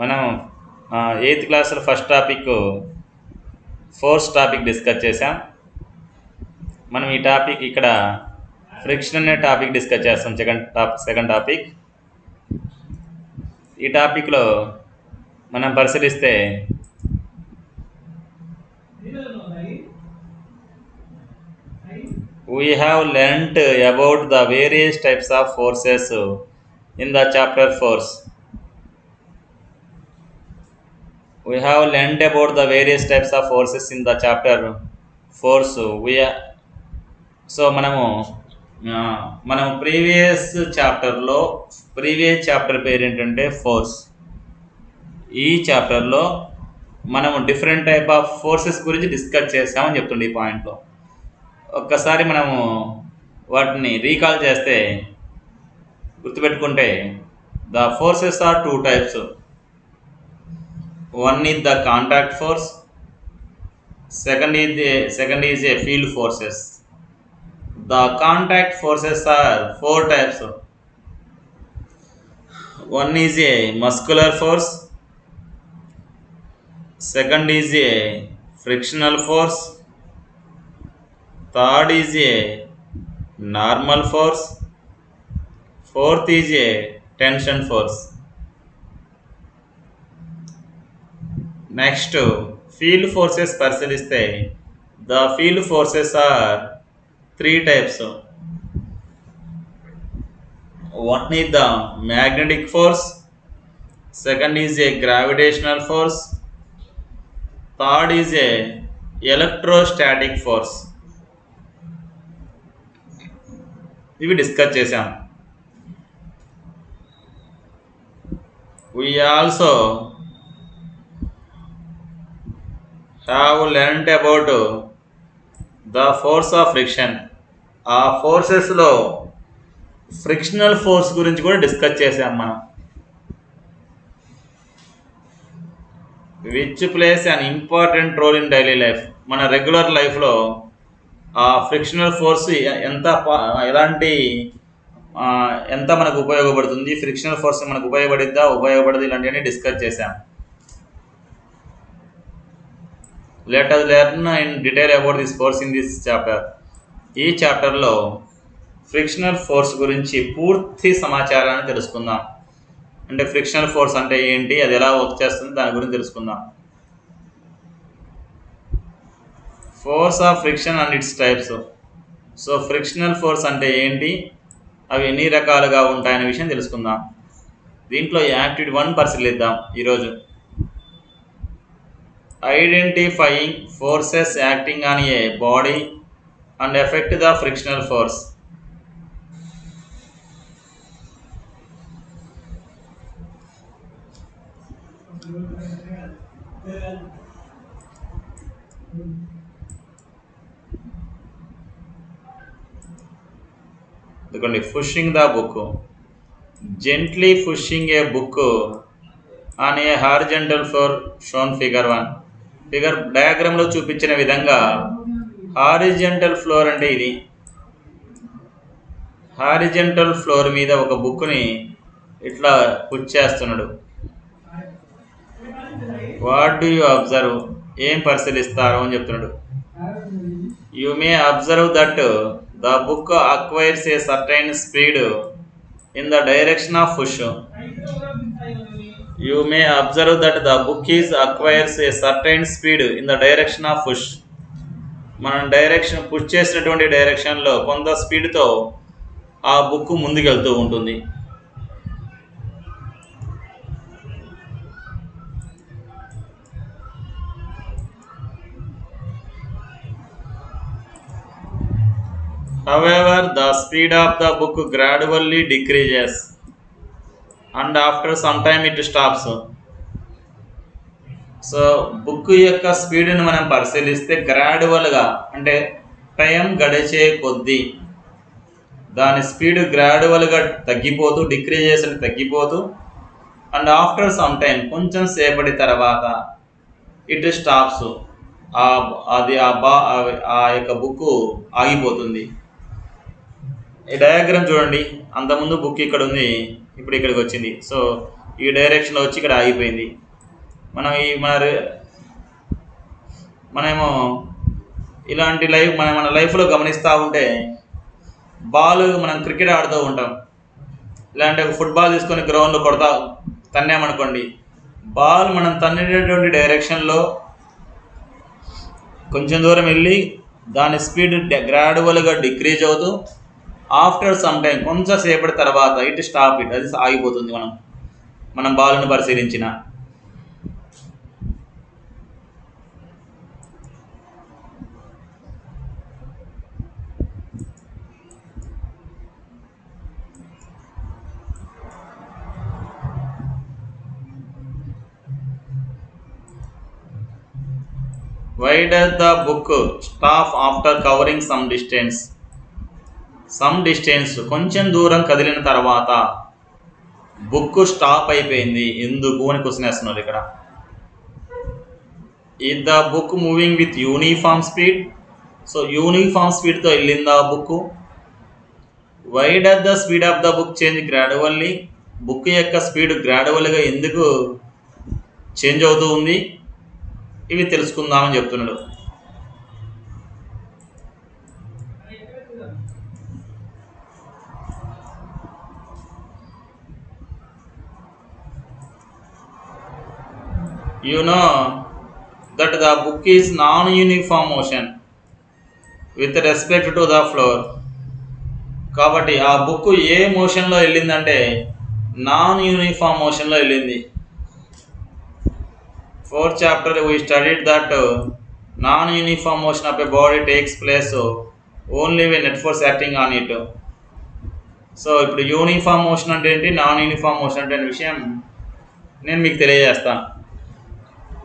మనం 8th క్లాస్లో first topic force topic discuss చేసాం. మనం ఈ టాపిక్ ఇక్కడ ఫ్రిక్షన్ అనే టాపిక్ డిస్కస్ చేస్తాం. Second topic. ఈ టాపిక్లో మనం పరిశీలిస్తే we have learnt about the various types of forces in the chapter force. We have learnt about the various types of forces in the chapter force. So మనం previous chapter పేరు ఏంటంటే force. ఈ చాప్టర్లో మనము డిఫరెంట్ టైప్ ఆఫ్ ఫోర్సెస్ గురించి discuss చేసామని చెప్తుండే ఈ పాయింట్లో. ఒక్కసారి మనము వాటిని రీకాల్ చేస్తే గుర్తుపెట్టుకుంటే the forces are 2 types. One is the contact force, second is a field forces. The contact forces are 4 types. One is a muscular force, second is a frictional force, third is a normal force, fourth is a tension force. Next, field forces పరిశీలిస్తే the field forces are 3 types. One is the magnetic force, second is a gravitational force, third is a electrostatic force. ఇవి discuss చేసాం. We also have learnt about the force of friction. ఆ ఫోర్సెస్లో frictional force గురించి కూడా discuss చేసాం మనం. Which plays an important role in daily life. మన regular లైఫ్లో ఆ ఫ్రిక్షనల్ ఫోర్స్ ఎంత మనకు ఉపయోగపడుతుంది, ఫ్రిక్షనల్ ఫోర్స్ మనకు ఉపయోగపడదు, ఇలాంటివన్నీ డిస్కస్ చేసాం. Let us learn in detail about this force in this chapter. ఈ చాప్టర్లో ఫ్రిక్షనల్ ఫోర్స్ గురించి పూర్తి సమాచారాన్ని తెలుసుకుందాం. అంటే ఫ్రిక్షనల్ ఫోర్స్ అంటే ఏంటి, అది ఎలా వర్క్ చేస్తుంది, దాని గురించి తెలుసుకుందాం. Force of friction and it's types. So frictional force అంటే ఏంటి, అవి ఎన్ని రకాలుగా ఉంటాయనే విషయం తెలుసుకుందాం. దీంట్లో యాక్టివిటీ 1 పరిశీలిద్దాం ఈరోజు. Identifying forces acting on a body and affect the frictional force. Pushing the book. Gently pushing a book on a horizontal floor shown figure 1. Figure డయాగ్రామ్లో చూపించిన విధంగా హారిజంటల్ ఫ్లోర్ అంటే ఇది. హారిజంటల్ ఫ్లోర్ మీద ఒక బుక్ని ఇట్లా పుష్ చేస్తున్నాడు. వాట్ డూ యూ అబ్జర్వ్, ఏం పరిశీలిస్తారు అని చెప్తున్నాడు. You may observe that the book acquires A certain speed in the direction of push. You may observe that the book acquires a certain speed in the direction of push. మనం direction push చేసినటువంటి డైరెక్షన్లో కొంత స్పీడ్తో ఆ book ముందుకెళ్తూ ఉంటుంది. However, the speed of the book gradually decreases and after some time it stops. So book యొక్క స్పీడ్ని మనం పరిశీలిస్తే గ్రాడ్యువల్గా, అంటే టైం గడిచే కొద్దీ దాని స్పీడ్ గ్రాడ్యువల్గా డిక్రీజేషన్ తగ్గిపోతూ అండ్ ఆఫ్టర్ సమ్ టైం, కొంచెం సేపటి తర్వాత ఇట్ స్టాప్స్, ఆ యొక్క బుక్ ఆగిపోతుంది. ఈ డయాగ్రామ్ చూడండి, అంతకుముందు బుక్ ఇక్కడ ఉంది, ఇప్పుడు ఇక్కడికి వచ్చింది. సో ఈ డైరెక్షన్లో వచ్చి ఇక్కడ ఆగిపోయింది. మనం మనమేమో ఇలాంటి మన లైఫ్లో గమనిస్తూ ఉంటే బాల్ మనం క్రికెట్ ఆడుతూ ఉంటాం. ఇలాంటి ఒక ఫుట్బాల్ తీసుకొని గ్రౌండ్లో తన్నామనుకోండి, బాల్ మనం తన్నేటటువంటి డైరెక్షన్లో కొంచెం దూరం వెళ్ళి దాని స్పీడ్ గ్రాడ్యువల్గా డిక్రీజ్ అవుతూ ఆఫ్టర్ సమ్ టైం కొంచెం సేపటి తర్వాత స్టాప్ అది ఆగిపోతుంది. మనం బాల్ను పరిశీలించిన Why does the book stop after covering some distance? కొంచెం దూరం కదిలిన తర్వాత బుక్ స్టాప్ అయిపోయింది, ఎందుకు అని క్వశ్చన్ వేస్తున్నారు ఇక్కడ. Is the book moving with uniform speed? So uniform స్పీడ్తో వెళ్ళిందా book? Why does the speed of the book change gradually? Book యొక్క స్పీడ్ గ్రాడ్యువల్గా ఎందుకు చేంజ్ అవుతూ ఉంది? ఇవి తెలుసుకుందామని చెప్తున్నాడు. You know that the book is non-uniform motion with respect to the floor. కాబట్టి ఆ బుక్ ఏ మోషన్లో వెళ్ళిందంటే నాన్ యూనిఫామ్ మోషన్లో వెళ్ళింది. 4th chapter we studied that non-uniform motion of a body takes place only when net force acting on it. So ఇప్పుడు uniform motion అంటే ఏంటి, non uniform motion అంటే విషయం నేను మీకు తెలియజేస్తాను.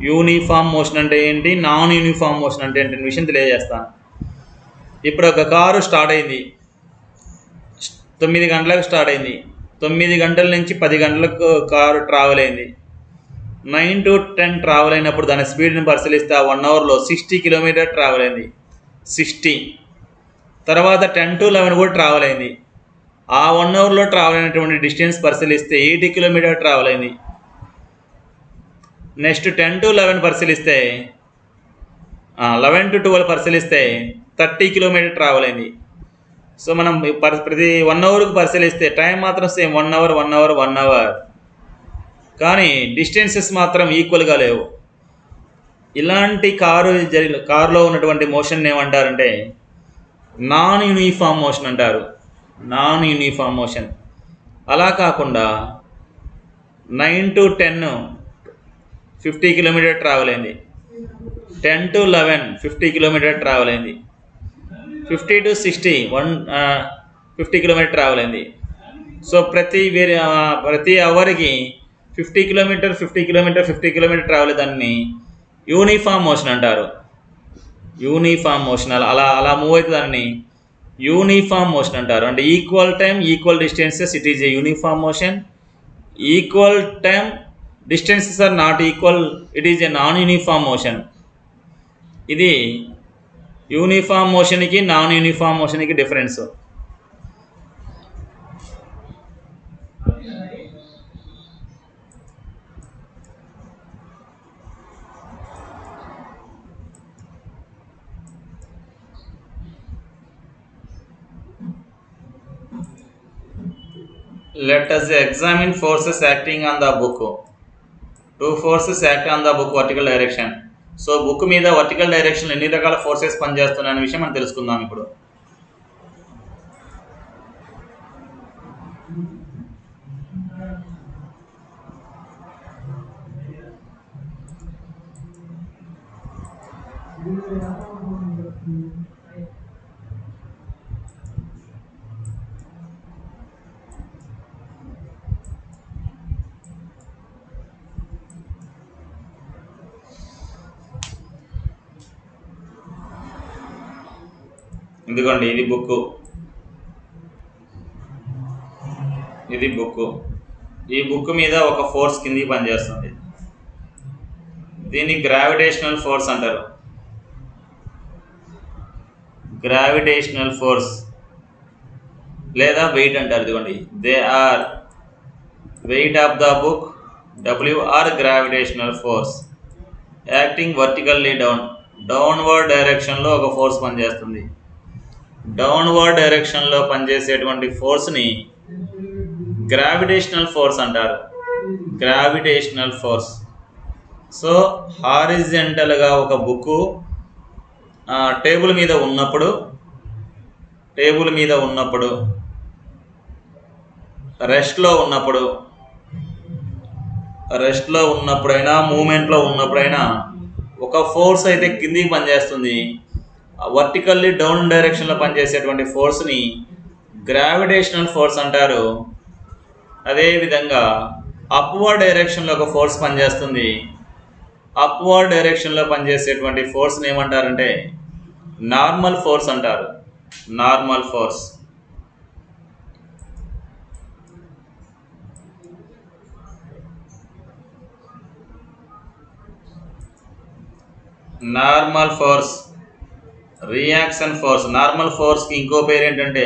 యూనిఫామ్ మోషన్ అంటే ఏంటి, నాన్ యూనిఫామ్ మోషన్ అంటే ఏంటి విషయం తెలియజేస్తాను. ఇప్పుడు ఒక కారు స్టార్ట్ అయింది, 9 గంటలకు స్టార్ట్ అయింది. 9 గంటల నుంచి 10 గంటలకు కారు ట్రావెల్ అయింది. 9 to 10 ట్రావెల్ అయినప్పుడు దాని స్పీడ్ని పరిశీలిస్తే 1 అవర్లో 60 కిలోమీటర్ ట్రావెల్ అయింది. 60 తర్వాత 10 to 11 కూడా ట్రావెల్ అయింది. ఆ 1 అవర్లో ట్రావెల్ అయినటువంటి డిస్టెన్స్ పరిశీలిస్తే 80 కిలోమీటర్ ట్రావెల్ అయింది. నెక్స్ట్ 10 to 11 పరిశీలిస్తే 11 to 12 పరిశీలిస్తే 30 కిలోమీటర్ ట్రావెల్ అయింది. సో మనం ప్రతి 1 అవర్కి పరిశీలిస్తే టైం మాత్రం సేమ్ 1 అవర్ 1 అవర్ 1 అవర్, కానీ డిస్టెన్సెస్ మాత్రం ఈక్వల్గా లేవు. ఇలాంటి కారులో ఉన్నటువంటి మోషన్ ఏమంటారంటే నాన్ యూనిఫామ్ మోషన్ అంటారు. Non uniform motion. అలా కాకుండా 9 to 10 50 కిలోమీటర్ ట్రావెల్ అయింది. 10 to 11 50 కిలోమీటర్ ట్రావెల్ అయింది. 50 to 60 50 కిలోమీటర్ ట్రావెల్ అయింది. సో ప్రతి అవర్కి 50 కిలోమీటర్ 50 కిలోమీటర్ 50 కిలోమీటర్ ట్రావెల్ దాన్ని యూనిఫామ్ మోషన్ అంటారు. యూనిఫామ్ మోషన్ అలా మూవ్ అయితే దాన్ని యూనిఫామ్ మోషన్ అంటారు. అంటే equal time equal distances it is a uniform motion. Equal time distances are not equal, it is a non uniform motion. ఇది uniform మోషన్కి non uniform మోషన్కి difference. Let us examine forces acting on the book. 2 forces act on the book vertical direction. So book మీద vertical direction ఎన్ని రకాల forces పనిచేస్తున్నాయనే విషయం మనం తెలుసుకుందాం ఇప్పుడు. ఎందుకండి ఇది బుక్, ఇది బుక్. ఈ బుక్ మీద ఒక ఫోర్స్ కిందికి పనిచేస్తుంది. దీన్ని గ్రావిటేషనల్ ఫోర్స్ అంటారు. గ్రావిటేషనల్ ఫోర్స్ లేదా వెయిట్ అంటారు. ఇదిగోండి, they are weight of the book WR gravitational force acting vertically downward డైరెక్షన్లో ఒక ఫోర్స్ పనిచేస్తుంది. డౌన్వర్డ్ డైరెక్షన్లో పనిచేసేటువంటి ఫోర్స్ని గ్రావిటేషనల్ ఫోర్స్ అంటారు. Gravitational force. సో హారిజెంటల్గా ఒక బుక్కు టేబుల్ మీద ఉన్నప్పుడు రెస్ట్లో ఉన్నప్పుడైనా మూమెంట్లో ఉన్నప్పుడైనా ఒక ఫోర్స్ అయితే కిందికి పనిచేస్తుంది. వర్టికల్లీ డౌన్ డైరెక్షన్లో పనిచేసేటువంటి ఫోర్స్ని గ్రావిటేషనల్ ఫోర్స్ అంటారు. అదేవిధంగా అప్వర్డ్ డైరెక్షన్లో ఒక ఫోర్స్ పనిచేస్తుంది. అప్వర్డ్ డైరెక్షన్లో పనిచేసేటువంటి ఫోర్స్ని ఏమంటారంటే నార్మల్ ఫోర్స్ అంటారు. Normal force. Normal force, reaction force. Normal ఫోర్స్కి ఇంకో పేరు ఏంటంటే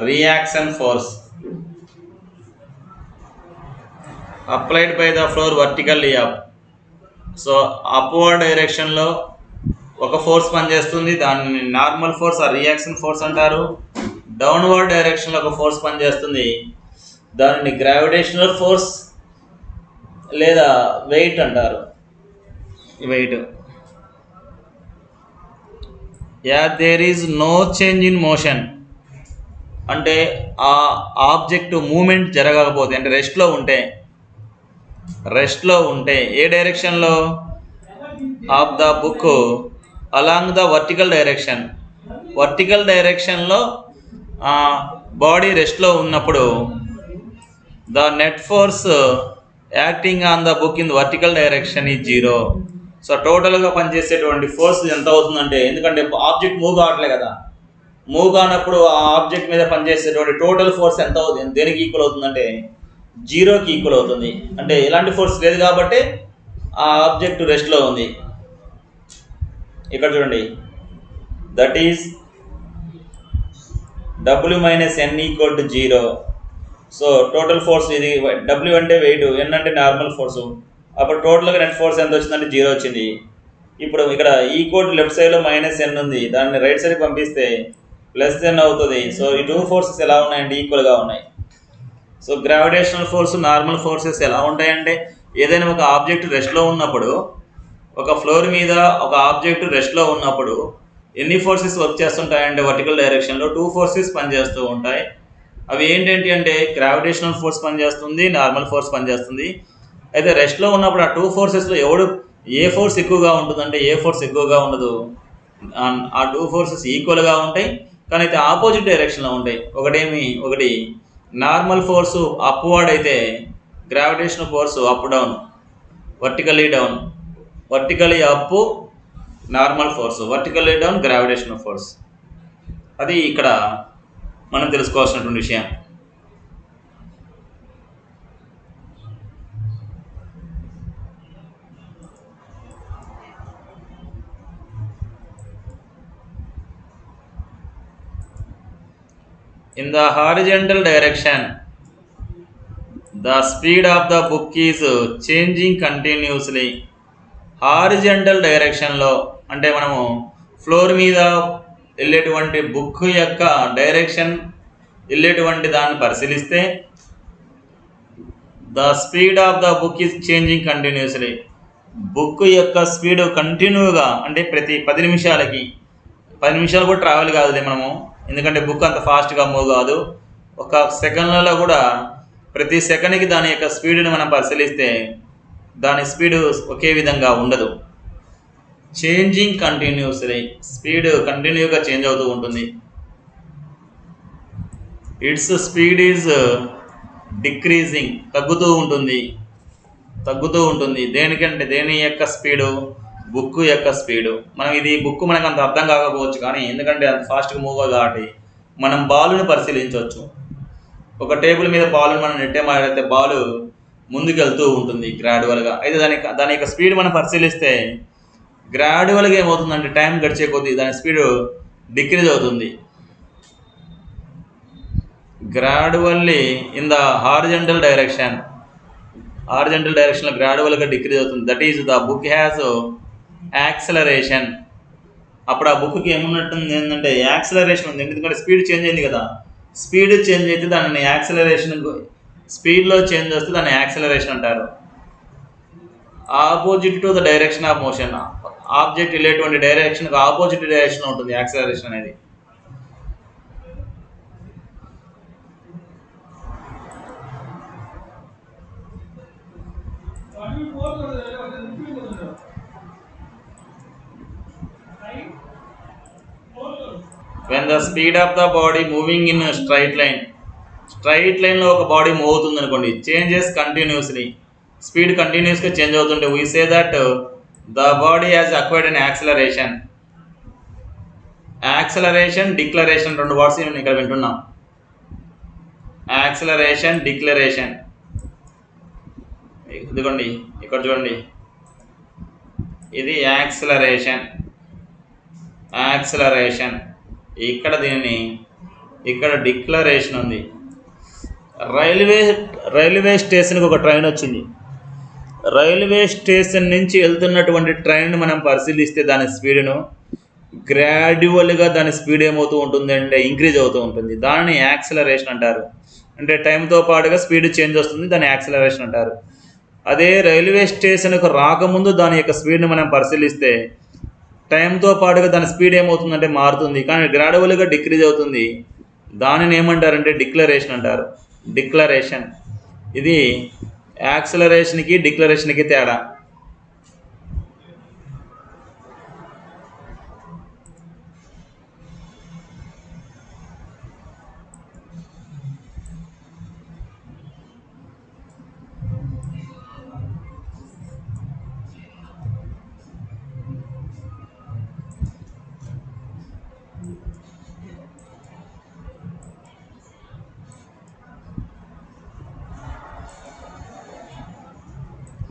reaction force. Applied by the floor vertically up. So upward డైరెక్షన్లో ఒక ఫోర్స్ పనిచేస్తుంది, దాన్ని నార్మల్ ఫోర్స్ రియాక్షన్ ఫోర్స్ అంటారు. డౌన్వర్డ్ డైరెక్షన్లో ఒక ఫోర్స్ పనిచేస్తుంది, దానిని గ్రావిటేషనల్ ఫోర్స్ లేదా వెయిట్ అంటారు. Weight. There is no change in motion అంటే ఆ ఆబ్జెక్ట్ మూమెంట్ జరగకపోతే, అంటే రెస్ట్లో ఉంటే ఏ డైరెక్షన్లో of the book along the vertical డైరెక్షన్లో బాడీ రెస్ట్లో ఉన్నప్పుడు the net force acting on the book in vertical direction is 0. So టోటల్గా పనిచేసేటువంటి ఫోర్స్ ఎంత అవుతుందంటే, ఎందుకంటే ఆబ్జెక్ట్ మూవ్ కావట్లే కదా, మూవ్ కానప్పుడు ఆ ఆబ్జెక్ట్ మీద పనిచేసేటువంటి టోటల్ ఫోర్స్ ఎంత అవుతుంది, దేనికి ఈక్వల్ అవుతుందంటే 0కి ఈక్వల్ అవుతుంది. అంటే ఎలాంటి ఫోర్స్ లేదు కాబట్టి ఆ ఆబ్జెక్ట్ రెస్ట్లో ఉంది. ఇక్కడ చూడండి, that is W - N = 0. So total force ఇది. W అంటే వెయిట్, N అంటే నార్మల్ ఫోర్సు. అప్పుడు టోటల్గా నెట్ ఫోర్స్ ఎంత వచ్చిందంటే 0 వచ్చింది. ఇప్పుడు ఇక్కడ ఈక్వల్ లెఫ్ట్ సైడ్లో -N ఉంది, దాన్ని రైట్ సైడ్కి పంపిస్తే +N అవుతుంది. సో ఈ టూ ఫోర్సెస్ ఎలా ఉన్నాయంటే ఈక్వల్గా ఉన్నాయి. So gravitational force, normal forces ఎలా ఉంటాయంటే, ఏదైనా ఒక ఆబ్జెక్ట్ రెస్ట్లో ఉన్నప్పుడు, ఒక ఫ్లోర్ మీద ఒక ఆబ్జెక్ట్ రెస్ట్లో ఉన్నప్పుడు ఎన్ని ఫోర్సెస్ వర్క్ చేస్తుంటాయంటే వర్టికల్ డైరెక్షన్లో 2 ఫోర్సెస్ పనిచేస్తూ ఉంటాయి. అవి ఏంటంటే అంటే గ్రావిటేషనల్ ఫోర్స్ పనిచేస్తుంది, నార్మల్ ఫోర్స్ పనిచేస్తుంది. అయితే రెస్ట్లో ఉన్నప్పుడు ఆ 2 ఫోర్సెస్లో ఏ ఫోర్స్ ఎక్కువగా ఉంటుందంటే ఏ ఫోర్స్ ఎక్కువగా ఉండదు. ఆ 2 ఫోర్సెస్ ఈక్వల్గా ఉంటాయి, కానీ అయితే ఆపోజిట్ డైరెక్షన్లో ఉంటాయి. ఒకటి నార్మల్ ఫోర్సు అప్వర్డ్ అయితే gravitational force up down, vertically up normal force, vertically down gravitational force. అది ఇక్కడ మనం తెలుసుకోవాల్సినటువంటి విషయం. In the horizontal direction, the speed of the book is changing continuously. Horizontal డైరెక్షన్లో అంటే మనము ఫ్లోర్ మీద వెళ్ళేటువంటి బుక్ యొక్క డైరెక్షన్ వెళ్ళేటువంటి దాన్ని పరిశీలిస్తే, the speed of the book is changing continuously. Book యొక్క స్పీడ్ కంటిన్యూగా అంటే ప్రతి 10 నిమిషాలు కూడా ట్రావెల్ కాదులే మనము, ఎందుకంటే బుక్ అంత ఫాస్ట్గా మూవ్ కాదు. ఒక సెకండ్లలో కూడా ప్రతి సెకండ్కి దాని యొక్క స్పీడ్ని మనం పరిశీలిస్తే దాని స్పీడ్ ఒకే విధంగా ఉండదు. చేంజింగ్ కంటిన్యూస్లీ, స్పీడ్ కంటిన్యూగా చేంజ్ అవుతూ ఉంటుంది. ఇట్స్ స్పీడ్ ఈజ్ డిక్రీజింగ్, తగ్గుతూ ఉంటుంది. దేని యొక్క స్పీడు? బుక్ యొక్క స్పీడు. బుక్ మనకు అంత అర్థం కాకపోవచ్చు, కానీ ఎందుకంటే అంత ఫాస్ట్గా మూవ్ కాబట్టి మనం బాలుని పరిశీలించవచ్చు. ఒక టేబుల్ మీద బాలుని మనం నెట్టేమాడితే బాలు ముందుకెళ్తూ ఉంటుంది గ్రాడ్యువల్గా. అయితే దాని యొక్క స్పీడ్ మనం పరిశీలిస్తే గ్రాడ్యువల్గా ఏమవుతుందంటే టైం గడిచే కొద్దీ దాని స్పీడ్ డిక్రీజ్ అవుతుంది. Gradually in the horizontal direction, horizontal డైరెక్షన్లో గ్రాడ్యువల్గా డిక్రీజ్ అవుతుంది. That is the book has acceleration. అప్పుడు ఆ బుక్కి ఏమున్నట్టుంది ఏంటంటే యాక్సలరేషన్ ఉంది, ఎందుకంటే స్పీడ్ చేంజ్ అయింది కదా. స్పీడ్ చేంజ్ అయితే దానిని యాక్సలరేషన్, స్పీడ్లో చేంజ్ వస్తే దాన్ని యాక్సలరేషన్ అంటారు. Opposite to the direction of motion, object వెళ్ళేటువంటి డైరెక్షన్కి ఆపోజిట్ డైరెక్షన్ ఉంటుంది యాక్సలరేషన్ అనేది. When the speed of the body moving in a straight line లో ఒక బాడీ మూవ్ అవుతుంది అనుకోండి, చేంజెస్ కంటిన్యూస్లీ, స్పీడ్ కంటిన్యూస్గా చేంజ్ అవుతుంటే we say that the body has acquired an acceleration. Acceleration, declaration, 2 words ఇక్కడ వింటున్నాం. Acceleration, declaration. ఇదిగోండి ఇక్కడ చూడండి, ఇది యాక్సలరేషన్. ఇక్కడ దీనిని, ఇక్కడ డిక్లరేషన్ ఉంది. రైల్వే స్టేషన్కి ఒక ట్రైన్ వచ్చింది. రైల్వే స్టేషన్ నుంచి వెళ్తున్నటువంటి ట్రైన్ మనం పరిశీలిస్తే దాని స్పీడ్ను గ్రాడ్యువల్గా దాని స్పీడ్ ఏమవుతూ ఉంటుంది అంటే ఇంక్రీజ్ అవుతూ ఉంటుంది. దానిని యాక్సలరేషన్ అంటారు. అంటే టైంతో పాటుగా స్పీడ్ చేంజ్ వస్తుంది, దాన్ని యాక్సలరేషన్ అంటారు. అదే రైల్వే స్టేషన్కు రాకముందు దాని యొక్క స్పీడ్ని మనం పరిశీలిస్తే టైంతో పాటుగా దాని స్పీడ్ ఏమవుతుందంటే మారుతుంది, కానీ గ్రాడ్యువల్గా డిక్రీజ్ అవుతుంది. దానిని ఏమంటారంటే డిక్లరేషన్ అంటారు. డిక్లరేషన్. ఇది యాక్సలరేషన్కి డిక్లరేషన్కి తేడా.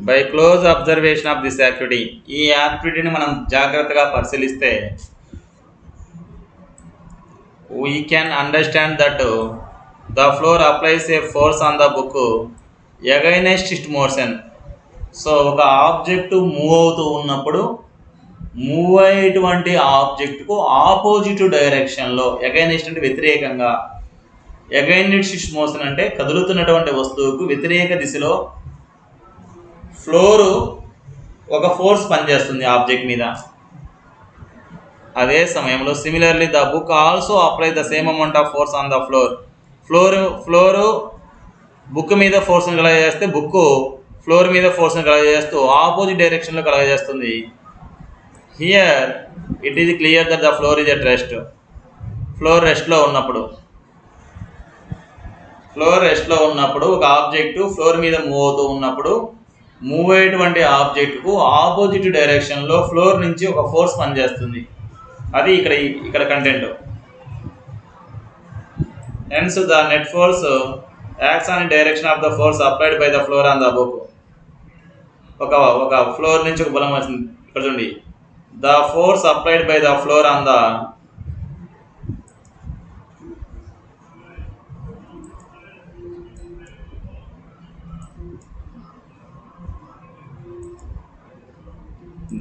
By close observation of this activity, ఈ యాక్టివిటీని మనం జాగ్రత్తగా పరిశీలిస్తే we can understand that the floor applies A force on the book against it motion. So ఒక ఆబ్జెక్ట్ మూవ్ అవుతూ ఉన్నప్పుడు మూవ్ అయ్యేటువంటి ఆబ్జెక్ట్కు ఆపోజిట్ డైరెక్షన్లో, ఎగైనెస్ట్ అంటే వ్యతిరేకంగా, ఎగైనెస్ట్ ఇట్ మోషన్ అంటే కదులుతున్నటువంటి వస్తువుకు వ్యతిరేక దిశలో ఫ్లోరు ఒక ఫోర్స్ పనిచేస్తుంది ఆబ్జెక్ట్ మీద. అదే సమయంలో similarly the book also apply the same amount of force on the floor book మీద ఫోర్స్ని కలగజేస్తే బుక్ ఫ్లోర్ మీద ఫోర్స్ని కలగజేస్తూ ఆపోజిట్ డైరెక్షన్లో కలగజేస్తుంది. Here it is clear that the floor is at rest. Floor రెస్ట్లో ఉన్నప్పుడు ఒక ఆబ్జెక్టు ఫ్లోర్ మీద మూవ్ అవుతూ ఉన్నప్పుడు మూవ్ అయ్యేటువంటి ఆబ్జెక్ట్కు ఆపోజిట్ డైరెక్షన్లో ఫ్లోర్ నుంచి ఒక ఫోర్స్ పనిచేస్తుంది. అది ఇక్కడ content. Hence the net force acts on direction of the force applied by the floor on the book. ఒక ఫ్లోర్ నుంచి ఒక బలం వచ్చింది. ఇక్కడ చూడండి, the force applied by the floor on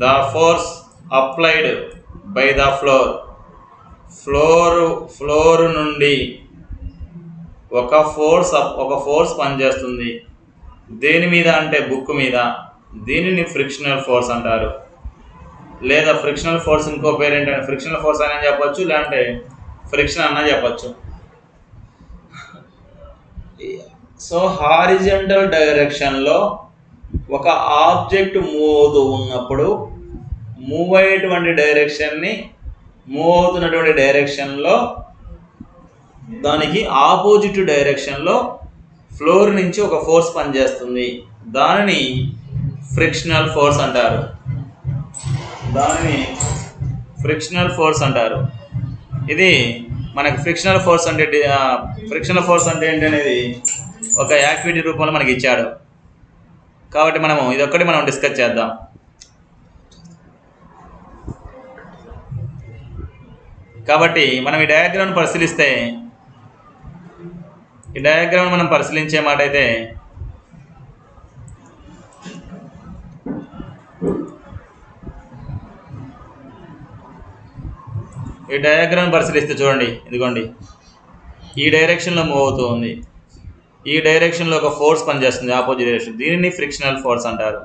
the force applied by the floor నుండి ఒక force పనిచేస్తుంది. దేని మీద అంటే బుక్ మీద. దీనిని ఫ్రిక్షనల్ ఫోర్స్ అంటారు. లేదా ఫ్రిక్షనల్ ఫోర్స్ ఇంకో పేరు ఏంటంటే ఫ్రిక్షనల్ ఫోర్స్ అని చెప్పచ్చు, లేదంటే ఫ్రిక్షన్ అన్న చెప్పచ్చు. సో హారిజంటల్ డైరెక్షన్లో ఒక ఆబ్జెక్ట్ మూవ్ అవుతూ ఉన్నప్పుడు మూవ్ అవుతున్నటువంటి డైరెక్షన్లో దానికి ఆపోజిట్ డైరెక్షన్లో ఫ్లోర్ నుంచి ఒక ఫోర్స్ పనిచేస్తుంది. దానిని ఫ్రిక్షనల్ ఫోర్స్ అంటారు. ఇది మనకి ఫ్రిక్షనల్ ఫోర్స్ అంటే ఏంటనేది ఒక యాక్టివిటీ రూపంలో మనకి ఇచ్చాడు. కాబట్టి ఇదొక్కటి మనం డిస్కస్ చేద్దాం. కాబట్టి మనం ఈ డయాగ్రామ్ను పరిశీలిస్తే, ఈ డయాగ్రామ్ మనం పరిశీలించే మాట అయితే ఈ డయాగ్రామ్ పరిశీలిస్తే చూడండి, ఇదిగోండి ఈ డైరెక్షన్లో మూవ్ అవుతూ ఉంది, ఈ డైరెక్షన్లో ఒక ఫోర్స్ పనిచేస్తుంది ఆపోజిట్ డైరెక్షన్, దీనిని ఫ్రిక్షనల్ ఫోర్స్ అంటారు.